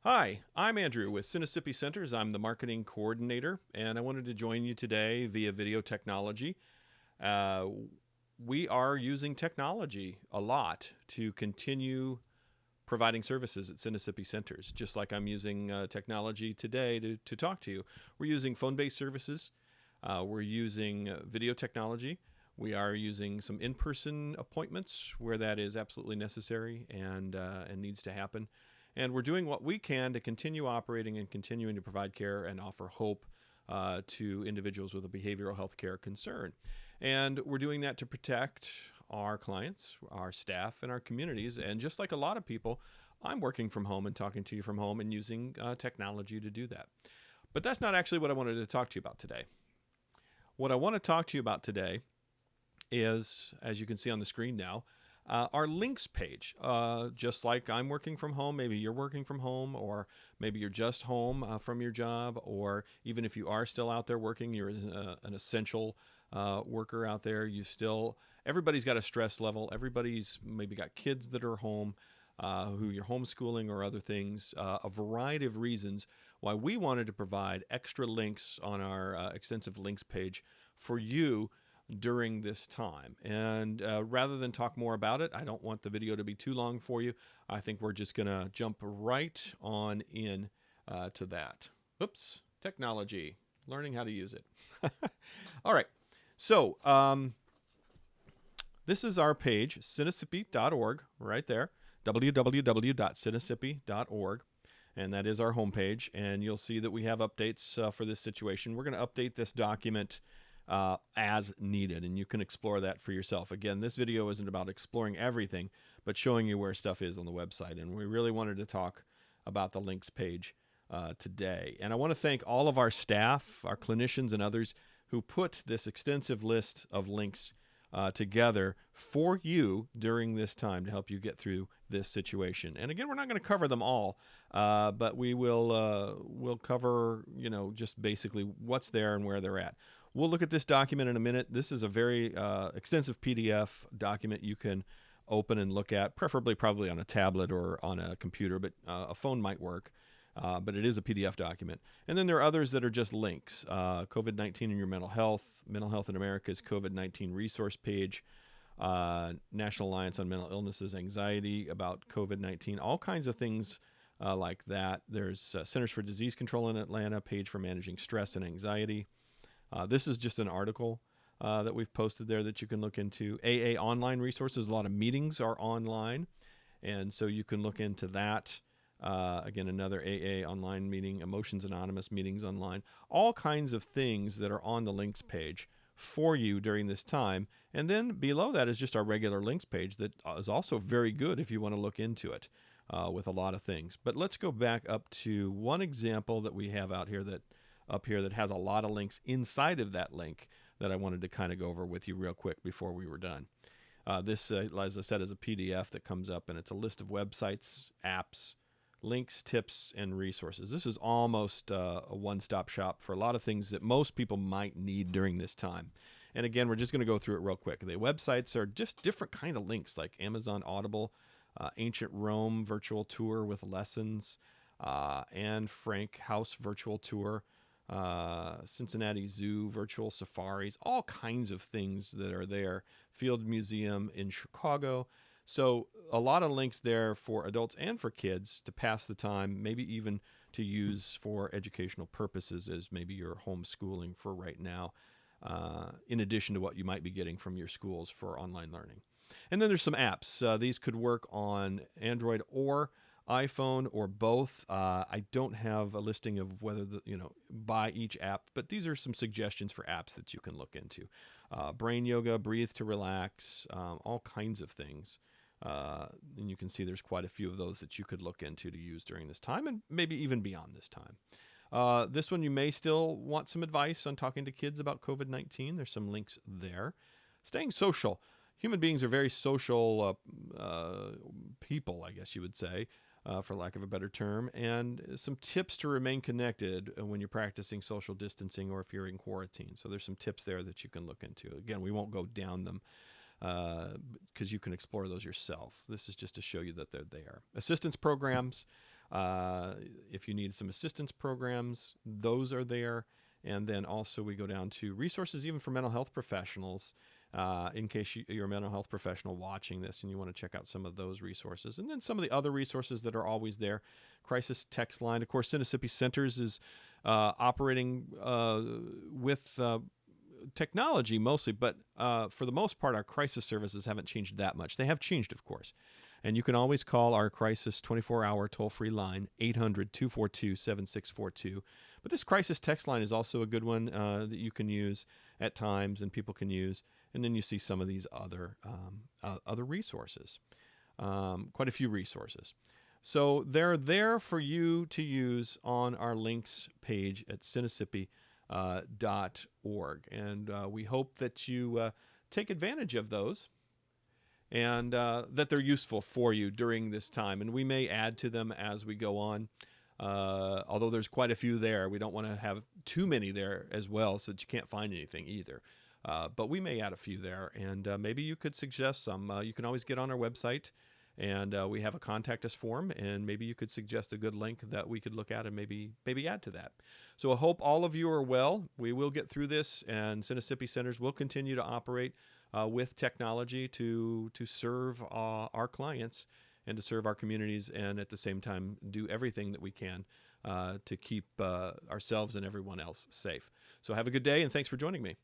Hi, I'm Andrew with Sinnissippi Centers. I'm the marketing coordinator, and I wanted to join you today via video technology. Uh, we are using technology a lot to continue providing services at Sinnissippi Centers, just like I'm using technology today to talk to you. We're using phone-based services. We're using video technology. We are using some in-person appointments where that is absolutely necessary and needs to happen. And we're doing what we can to continue operating and continuing to provide care and offer hope to individuals with a behavioral health care concern. And we're doing that to protect our clients, our staff, and our communities. And just like a lot of people, I'm working from home and talking to you from home and using technology to do that. But that's not actually what I wanted to talk to you about today. What I want to talk to you about today is, as you can see on the screen now, our links page. Just like I'm working from home, maybe you're working from home, or maybe you're just home from your job, or even if you are still out there working, you're an essential worker out there. Everybody's got a stress level. Everybody's maybe got kids that are home, who you're homeschooling or other things, a variety of reasons why we wanted to provide extra links on our extensive links page for you during this time. And rather than talk more about it, I don't want the video to be too long for you. I think we're just going to jump right on in to that. Oops, technology, learning how to use it. All right, so this is our page, sinnissippi.org, right there, www.sinnissippi.org. And that is our homepage. And you'll see that we have updates for this situation. We're going to update this document as needed, and you can explore that for yourself. Again, this video isn't about exploring everything, but showing you where stuff is on the website. And we really wanted to talk about the links page today. And I want to thank all of our staff, our clinicians, and others who put this extensive list of links together for you during this time to help you get through this situation. And again, we're not going to cover them all, but we'll cover, just basically what's there and where they're at. We'll look at this document in a minute. This is a very extensive PDF document you can open and look at, preferably probably on a tablet or on a computer, but a phone might work. But it is a PDF document. And then there are others that are just links. COVID-19 and your mental health in America's COVID-19 resource page, National Alliance on Mental Illnesses, Anxiety about COVID-19, all kinds of things like that. There's Centers for Disease Control in Atlanta, page for managing stress and anxiety. This is just an article that we've posted there that you can look into. AA online resources, a lot of meetings are online, and so you can look into that. Again, another AA online meeting, Emotions Anonymous meetings online, all kinds of things that are on the links page for you during this time. And then below that is just our regular links page that is also very good if you want to look into it with a lot of things. But let's go back up to one example that we have up here that has a lot of links inside of that link that I wanted to kind of go over with you real quick before we were done. This, as I said, is a PDF that comes up, and it's a list of websites, apps, links, tips, and resources. This is almost a one-stop shop for a lot of things that most people might need during this time. And again, we're just going to go through it real quick. The websites are just different kind of links, like Amazon Audible, Ancient Rome virtual tour with lessons, Anne Frank House virtual tour, Cincinnati Zoo virtual safaris, all kinds of things that are there. Field Museum in Chicago. So a lot of links there for adults and for kids to pass the time, maybe even to use for educational purposes as maybe you're homeschooling for right now, in addition to what you might be getting from your schools for online learning. And then there's some apps. These could work on Android or iPhone or both. I don't have a listing of whether by each app, but these are some suggestions for apps that you can look into. Brain yoga, breathe to relax, all kinds of things. And you can see there's quite a few of those that you could look into to use during this time and maybe even beyond this time. This one, you may still want some advice on talking to kids about COVID-19. There's some links there. Staying social. Human beings are very social people, I guess you would say, for lack of a better term, and some tips to remain connected when you're practicing social distancing or if you're in quarantine. So there's some tips there that you can look into. Again, we won't go down them because you can explore those yourself. This is just to show you that they're there. Assistance programs. If you need some assistance programs, those are there. And then also we go down to resources even for mental health professionals, in case you're a mental health professional watching this and you want to check out some of those resources. And then some of the other resources that are always there. Crisis text line. Of course, Sinnissippi Centers is operating with technology mostly, but for the most part, our crisis services haven't changed that much. They have changed, of course. And you can always call our crisis 24-hour toll-free line, 800-242-7642. But this crisis text line is also a good one that you can use at times and people can use. And then you see some of these other resources, quite a few resources. So they're there for you to use on our links page at Sinnissippi.org. And we hope that you take advantage of those and that they're useful for you during this time. And we may add to them as we go on. Although there's quite a few there, we don't want to have too many there as well so that you can't find anything either. But we may add a few there, and maybe you could suggest some. You can always get on our website, and we have a contact us form, and maybe you could suggest a good link that we could look at and maybe add to that. So I hope all of you are well. We will get through this, and Sinnissippi Centers will continue to operate with technology to serve our clients and to serve our communities, and at the same time do everything that we can to keep ourselves and everyone else safe. So have a good day, and thanks for joining me.